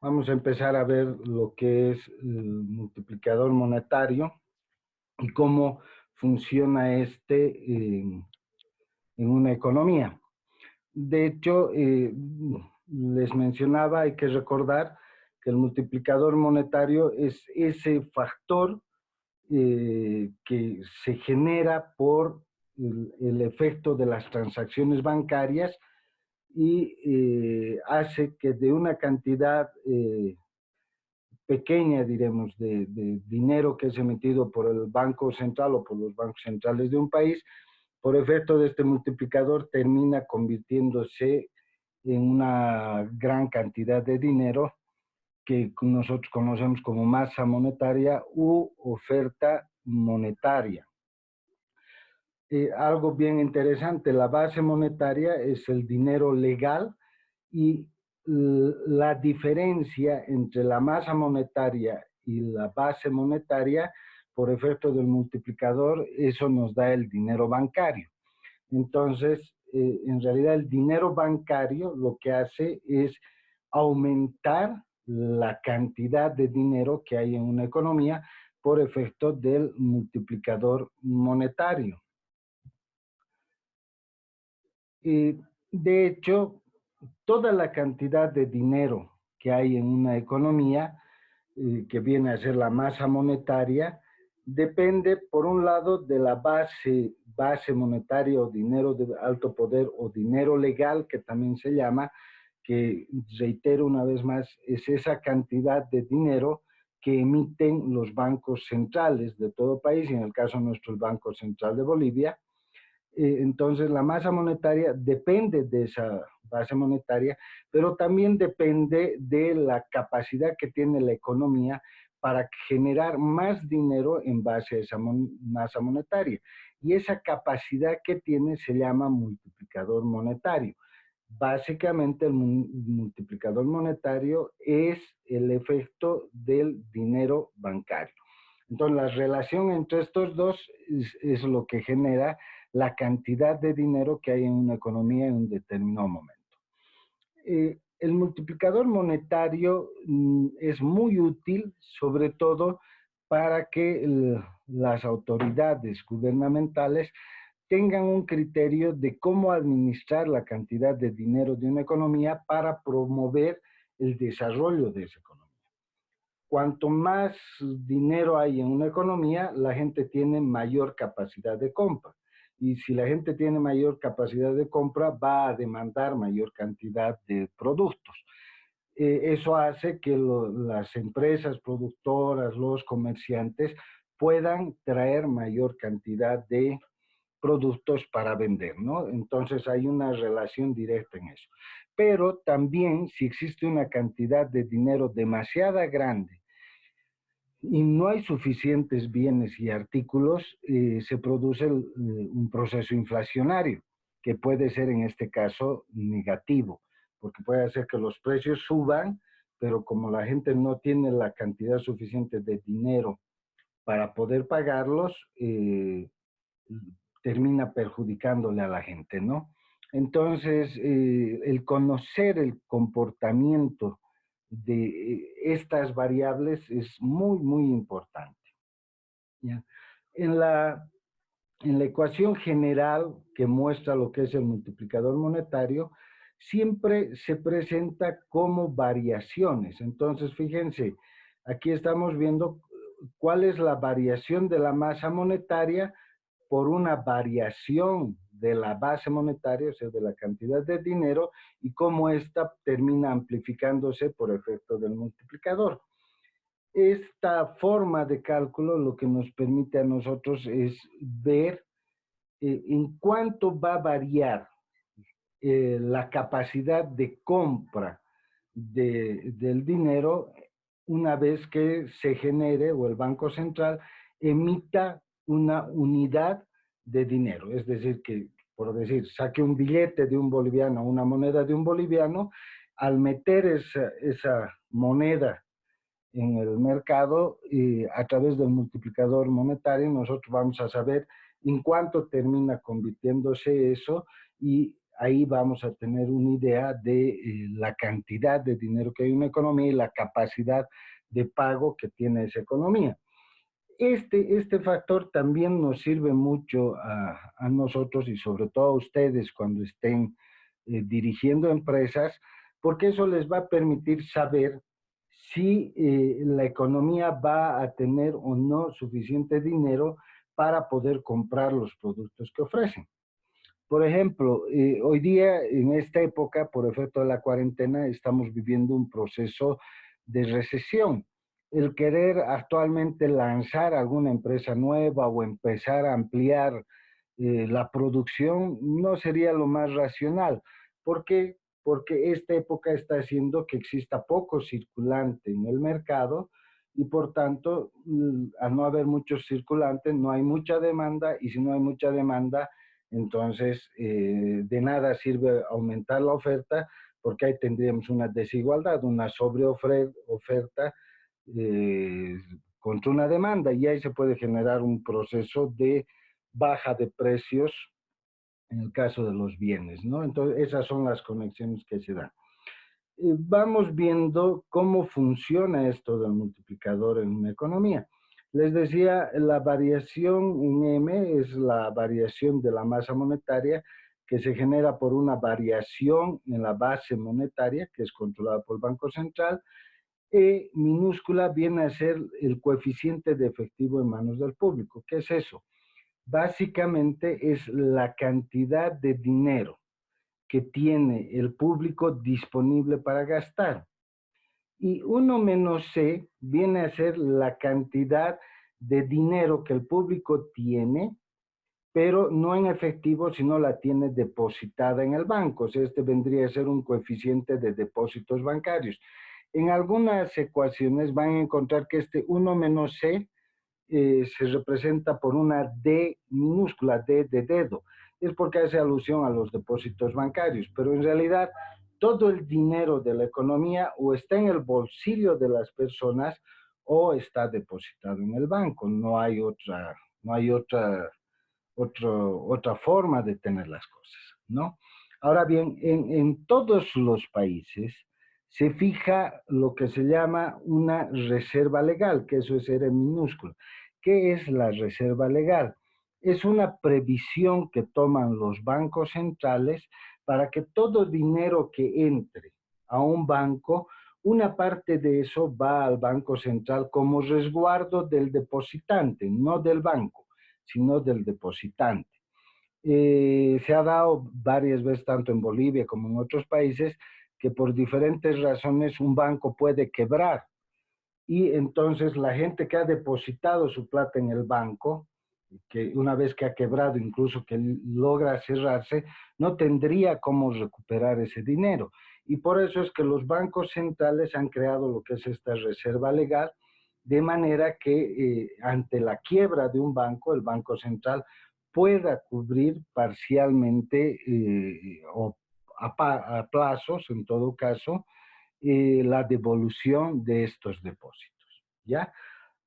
Vamos a empezar a ver lo que es el multiplicador monetario y cómo funciona en una economía. De hecho, les mencionaba, hay que recordar que el multiplicador monetario es ese factor que se genera por el efecto de las transacciones bancarias y hace que de una cantidad pequeña, diremos, de dinero que es emitido por el Banco Central o por los bancos centrales de un país, por efecto de este multiplicador termina convirtiéndose en una gran cantidad de dinero que nosotros conocemos como masa monetaria u oferta monetaria. Algo bien interesante, la base monetaria es el dinero legal y la diferencia entre la masa monetaria y la base monetaria, por efecto del multiplicador, eso nos da el dinero bancario. Entonces, en realidad el dinero bancario lo que hace es aumentar la cantidad de dinero que hay en una economía por efecto del multiplicador monetario. De hecho, toda la cantidad de dinero que hay en una economía, que viene a ser la masa monetaria, depende, por un lado, de la base monetaria o dinero de alto poder o dinero legal, que también se llama, que reitero una vez más, es esa cantidad de dinero que emiten los bancos centrales de todo país, y en el caso nuestro el Banco Central de Bolivia. Entonces, la masa monetaria depende de esa base monetaria, pero también depende de la capacidad que tiene la economía para generar más dinero en base a esa masa monetaria. Y esa capacidad que tiene se llama multiplicador monetario. Básicamente, el multiplicador monetario es el efecto del dinero bancario. Entonces, la relación entre estos dos es lo que genera la cantidad de dinero que hay en una economía en un determinado momento. El multiplicador monetario es muy útil, sobre todo para que las autoridades gubernamentales tengan un criterio de cómo administrar la cantidad de dinero de una economía para promover el desarrollo de esa economía. Cuanto más dinero hay en una economía, la gente tiene mayor capacidad de compra. Y si la gente tiene mayor capacidad de compra, va a demandar mayor cantidad de productos. Eso hace que las empresas productoras, los comerciantes, puedan traer mayor cantidad de productos para vender, ¿no? Entonces hay una relación directa en eso. Pero también si existe una cantidad de dinero demasiado grande y no hay suficientes bienes y artículos, se produce un proceso inflacionario, que puede ser en este caso negativo, porque puede hacer que los precios suban, pero como la gente no tiene la cantidad suficiente de dinero para poder pagarlos, termina perjudicándole a la gente, ¿no? Entonces, el conocer el comportamiento de estas variables es muy, muy importante. ¿Ya? En la, en la ecuación general que muestra lo que es el multiplicador monetario, siempre se presenta como variaciones. Entonces, fíjense, aquí estamos viendo cuál es la variación de la masa monetaria por una variación de la base monetaria, o sea, de la cantidad de dinero, y cómo ésta termina amplificándose por efecto del multiplicador. Esta forma de cálculo lo que nos permite a nosotros es ver en cuánto va a variar la capacidad de compra del dinero una vez que se genere o el Banco Central emita una unidad de dinero. Es decir, que, por decir, saque un billete de un boliviano, una moneda de un boliviano, al meter esa moneda en el mercado y a través del multiplicador monetario nosotros vamos a saber en cuánto termina convirtiéndose eso y ahí vamos a tener una idea de la cantidad de dinero que hay en una economía y la capacidad de pago que tiene esa economía. Este factor también nos sirve mucho a nosotros y sobre todo a ustedes cuando estén dirigiendo empresas, porque eso les va a permitir saber si la economía va a tener o no suficiente dinero para poder comprar los productos que ofrecen. Por ejemplo, hoy día, en esta época, por efecto de la cuarentena, estamos viviendo un proceso de recesión. El querer actualmente lanzar alguna empresa nueva o empezar a ampliar la producción no sería lo más racional. ¿Por qué? Porque esta época está haciendo que exista poco circulante en el mercado y por tanto, al no haber muchos circulantes, no hay mucha demanda y si no hay mucha demanda, entonces de nada sirve aumentar la oferta porque ahí tendríamos una desigualdad, una sobreoferta eh, contra una demanda y ahí se puede generar un proceso de baja de precios en el caso de los bienes, ¿no? Entonces, esas son las conexiones que se dan. Vamos viendo cómo funciona esto del multiplicador en una economía. Les decía, la variación en M es la variación de la masa monetaria que se genera por una variación en la base monetaria, que es controlada por el Banco Central. E minúscula viene a ser el coeficiente de efectivo en manos del público. ¿Qué es eso? Básicamente es la cantidad de dinero que tiene el público disponible para gastar. Y 1 menos C viene a ser la cantidad de dinero que el público tiene, pero no en efectivo, sino la tiene depositada en el banco. O sea, este vendría a ser un coeficiente de depósitos bancarios. En algunas ecuaciones van a encontrar que este 1 menos C se representa por una D minúscula, D de dedo. Es porque hace alusión a los depósitos bancarios, pero en realidad todo el dinero de la economía o está en el bolsillo de las personas o está depositado en el banco. No hay otra forma de tener las cosas, ¿no? Ahora bien, en todos los países se fija lo que se llama una reserva legal, que eso es R minúscula. ¿Qué es la reserva legal? Es una previsión que toman los bancos centrales para que todo dinero que entre a un banco, una parte de eso va al Banco Central como resguardo del depositante, no del banco, sino del depositante. Se ha dado varias veces, tanto en Bolivia como en otros países, que por diferentes razones un banco puede quebrar y entonces la gente que ha depositado su plata en el banco, que una vez que ha quebrado, incluso que logra cerrarse, no tendría cómo recuperar ese dinero. Y por eso es que los bancos centrales han creado lo que es esta reserva legal, de manera que ante la quiebra de un banco, el Banco Central pueda cubrir parcialmente o a plazos, en todo caso, la devolución de estos depósitos, ¿ya?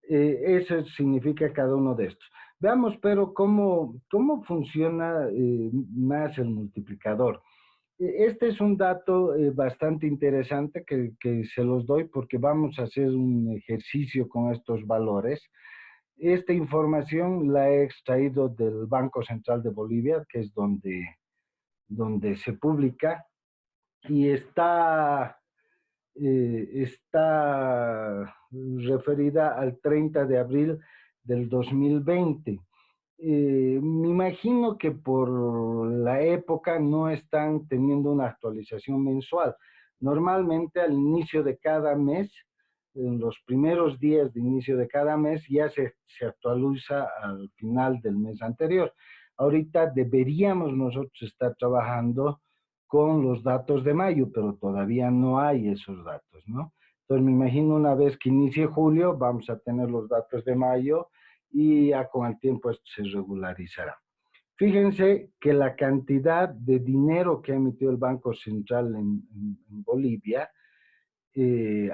Eso significa cada uno de estos. Veamos, pero, cómo funciona más el multiplicador. Este es un dato bastante interesante que se los doy porque vamos a hacer un ejercicio con estos valores. Esta información la he extraído del Banco Central de Bolivia, que es donde se publica, y está referida al 30 de abril del 2020. Me imagino que por la época no están teniendo una actualización mensual. Normalmente al inicio de cada mes, en los primeros días de inicio de cada mes, ya se actualiza al final del mes anterior. Ahorita deberíamos nosotros estar trabajando con los datos de mayo, pero todavía no hay esos datos, ¿no? Entonces me imagino una vez que inicie julio, vamos a tener los datos de mayo y ya con el tiempo esto se regularizará. Fíjense que la cantidad de dinero que ha emitido el Banco Central en Bolivia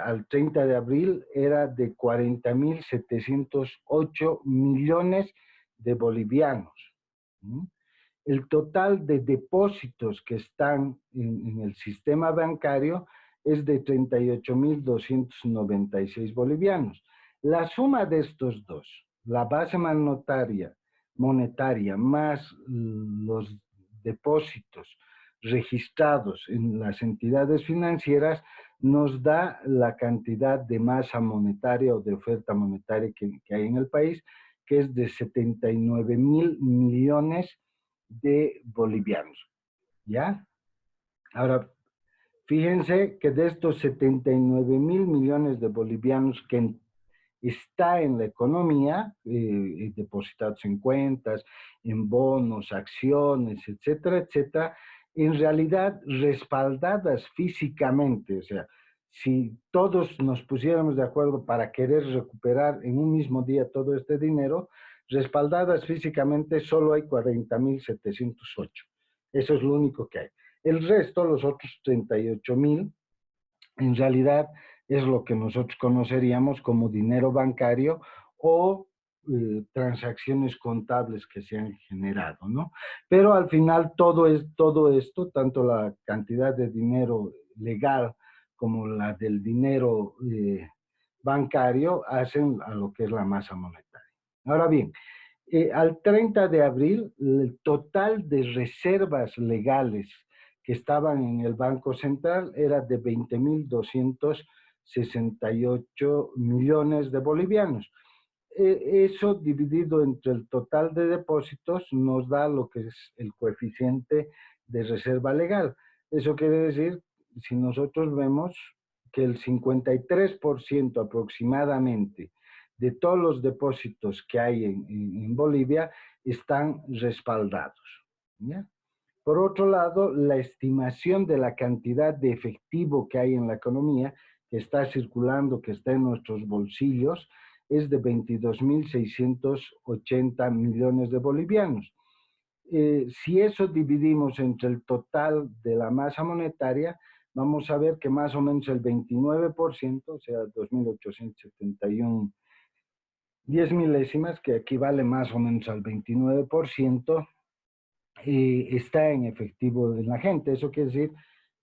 al 30 de abril era de 40.708 millones de bolivianos. ¿Mm? el total de depósitos que están en el sistema bancario es de 38.296 bolivianos. La suma de estos dos, la base monetaria más los depósitos registrados en las entidades financieras, nos da la cantidad de masa monetaria o de oferta monetaria que hay en el país, que es de 79.000 millones de bolivianos, ¿ya? Ahora, fíjense que de estos 79.000 millones de bolivianos que está en la economía, depositados en cuentas, en bonos, acciones, etcétera, etcétera, en realidad respaldadas físicamente, o sea, si todos nos pusiéramos de acuerdo para querer recuperar en un mismo día todo este dinero, respaldadas físicamente solo hay 40.708. Eso es lo único que hay. El resto, los otros 38.000, en realidad es lo que nosotros conoceríamos como dinero bancario o transacciones contables que se han generado, ¿no? Pero al final todo esto, tanto la cantidad de dinero legal como la del dinero bancario, hacen a lo que es la masa monetaria. Ahora bien, al 30 de abril, el total de reservas legales que estaban en el Banco Central era de 20.268 millones de bolivianos. Eso dividido entre el total de depósitos nos da lo que es el coeficiente de reserva legal. Eso quiere decir, si nosotros vemos que el 53% aproximadamente de todos los depósitos que hay en Bolivia están respaldados, ¿ya? Por otro lado, la estimación de la cantidad de efectivo que hay en la economía, que está circulando, que está en nuestros bolsillos, es de 22.680 millones de bolivianos. Si eso dividimos entre el total de la masa monetaria, vamos a ver que más o menos el 29%, o sea, 2.871 10 milésimas, que equivale más o menos al 29%, está en efectivo en la gente. Eso quiere decir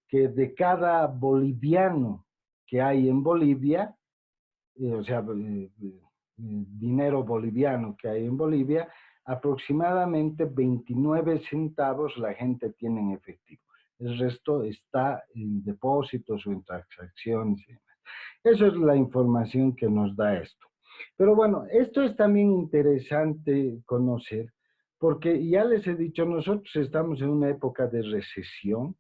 que de cada boliviano que hay en Bolivia, o sea, dinero boliviano que hay en Bolivia, aproximadamente 29 centavos la gente tiene en efectivo. El resto está en depósitos o en transacciones y demás. Eso es la información que nos da esto. Pero bueno, esto es también interesante conocer, porque ya les he dicho, nosotros estamos en una época de recesión.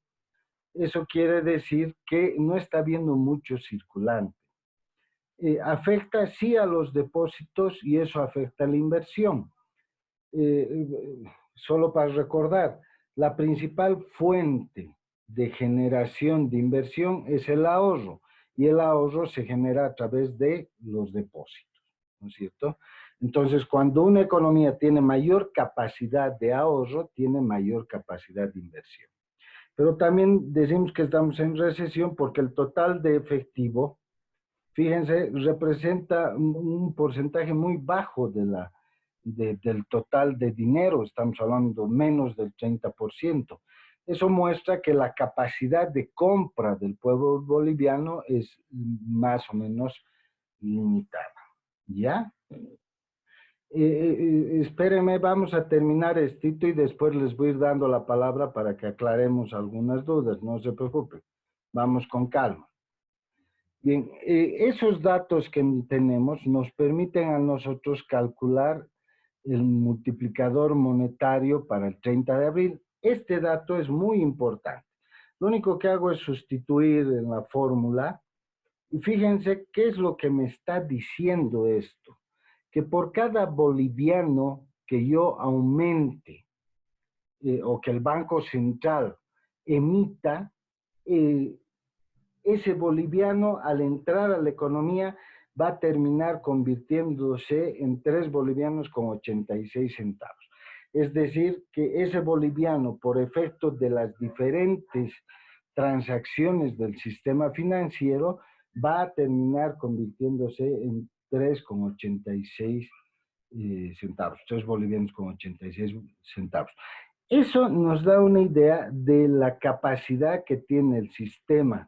Eso quiere decir que no está habiendo mucho circulante. Afecta sí a los depósitos y eso afecta a la inversión. Solo para recordar, la principal fuente de generación de inversión es el ahorro, y el ahorro se genera a través de los depósitos, ¿no es cierto? Entonces, cuando una economía tiene mayor capacidad de ahorro, tiene mayor capacidad de inversión. Pero también decimos que estamos en recesión porque el total de efectivo, fíjense, representa un porcentaje muy bajo del total de dinero, estamos hablando menos del 30%. Eso muestra que la capacidad de compra del pueblo boliviano es más o menos limitada, ¿ya? Espérenme, vamos a terminar esto y después les voy a ir dando la palabra para que aclaremos algunas dudas, no se preocupen, vamos con calma. Bien, esos datos que tenemos nos permiten a nosotros calcular el multiplicador monetario para el 30 de abril. Este dato es muy importante. Lo único que hago es sustituir en la fórmula y fíjense qué es lo que me está diciendo esto. Que por cada boliviano que yo aumente o que el Banco Central emita, ese boliviano al entrar a la economía va a terminar convirtiéndose en 3 bolivianos con 86 centavos. Es decir, que ese boliviano, por efecto de las diferentes transacciones del sistema financiero, va a terminar convirtiéndose en 3,86 centavos, 3 bolivianos con 86 centavos. Eso nos da una idea de la capacidad que tiene el sistema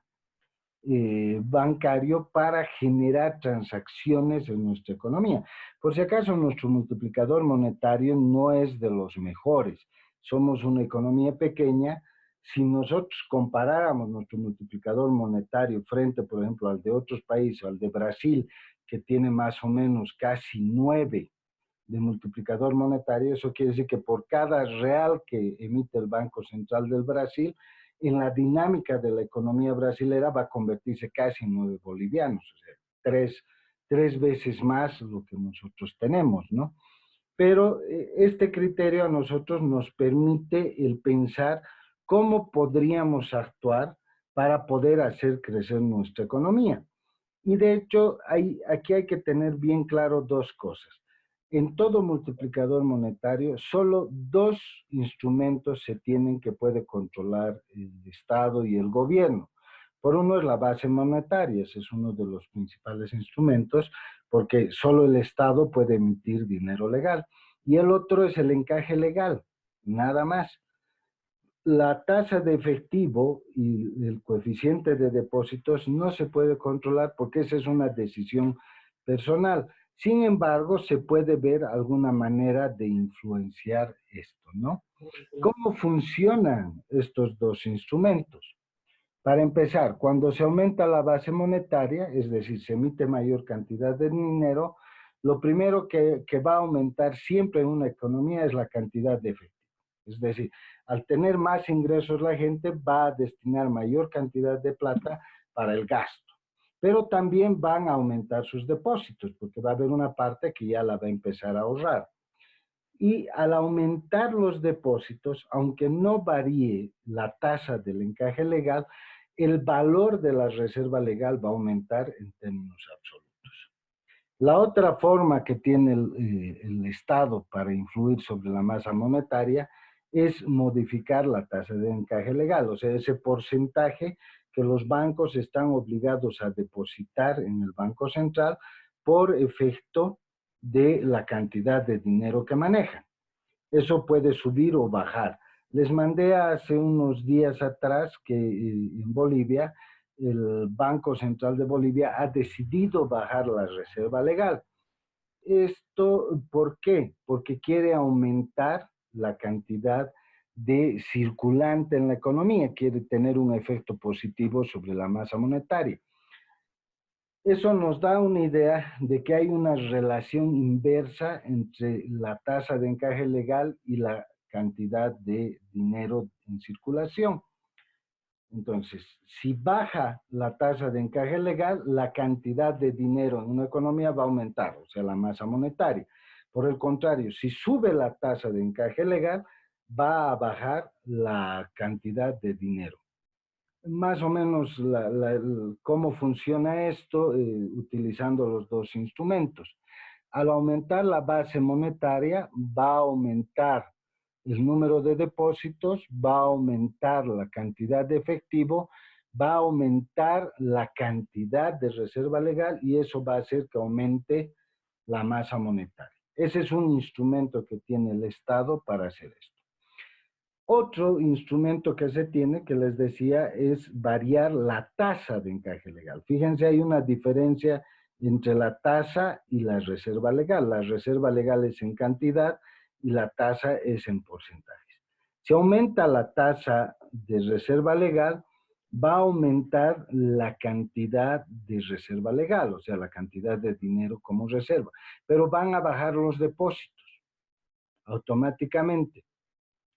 bancario para generar transacciones en nuestra economía. Por si acaso, nuestro multiplicador monetario no es de los mejores. Somos una economía pequeña. Si nosotros comparáramos nuestro multiplicador monetario frente, por ejemplo, al de otros países, al de Brasil, que tiene más o menos casi 9 de multiplicador monetario, eso quiere decir que por cada real que emite el Banco Central del Brasil, en la dinámica de la economía brasilera va a convertirse casi en 9 bolivianos, o sea, tres veces más lo que nosotros tenemos, ¿no? Pero este criterio a nosotros nos permite el pensar cómo podríamos actuar para poder hacer crecer nuestra economía. Y de hecho, aquí hay que tener bien claro dos cosas. En todo multiplicador monetario, solo dos instrumentos se tienen que puede controlar el Estado y el gobierno. Por uno es la base monetaria, ese es uno de los principales instrumentos, porque solo el Estado puede emitir dinero legal. Y el otro es el encaje legal, nada más. La tasa de efectivo y el coeficiente de depósitos no se puede controlar porque esa es una decisión personal. Sin embargo, se puede ver alguna manera de influenciar esto, ¿no? ¿Cómo funcionan estos dos instrumentos? Para empezar, cuando se aumenta la base monetaria, es decir, se emite mayor cantidad de dinero, lo primero que va a aumentar siempre en una economía es la cantidad de efectivo. Es decir, al tener más ingresos la gente va a destinar mayor cantidad de plata para el gasto. Pero también van a aumentar sus depósitos, porque va a haber una parte que ya la va a empezar a ahorrar. Y al aumentar los depósitos, aunque no varíe la tasa del encaje legal, el valor de la reserva legal va a aumentar en términos absolutos. La otra forma que tiene el Estado para influir sobre la masa monetaria es modificar la tasa de encaje legal, o sea, ese porcentaje que los bancos están obligados a depositar en el Banco Central por efecto de la cantidad de dinero que manejan. Eso puede subir o bajar. Les mandé hace unos días atrás que en Bolivia, el Banco Central de Bolivia ha decidido bajar la reserva legal. Esto, ¿por qué? Porque quiere aumentar la cantidad de circulante en la economía, quiere tener un efecto positivo sobre la masa monetaria. Eso nos da una idea de que hay una relación inversa entre la tasa de encaje legal y la cantidad de dinero en circulación. Entonces, si baja la tasa de encaje legal, la cantidad de dinero en una economía va a aumentar, o sea, la masa monetaria. Por el contrario, si sube la tasa de encaje legal, va a bajar la cantidad de dinero. Más o menos cómo funciona esto utilizando los dos instrumentos. Al aumentar la base monetaria, va a aumentar el número de depósitos, va a aumentar la cantidad de efectivo, va a aumentar la cantidad de reserva legal y eso va a hacer que aumente la masa monetaria. Ese es un instrumento que tiene el Estado para hacer esto. Otro instrumento que se tiene, que les decía, es variar la tasa de encaje legal. Fíjense, hay una diferencia entre la tasa y la reserva legal. La reserva legal es en cantidad y la tasa es en porcentajes. Si aumenta la tasa de reserva legal, va a aumentar la cantidad de reserva legal, o sea, la cantidad de dinero como reserva, pero van a bajar los depósitos automáticamente.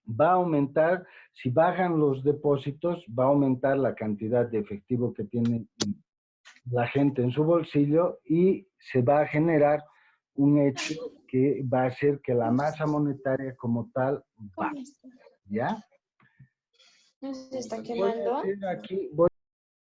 Va a aumentar, si bajan los depósitos, va a aumentar la cantidad de efectivo que tiene la gente en su bolsillo y se va a generar un hecho que va a hacer que la masa monetaria como tal baje, ¿ya? ¿No se está Voy a quemando? hacer aquí,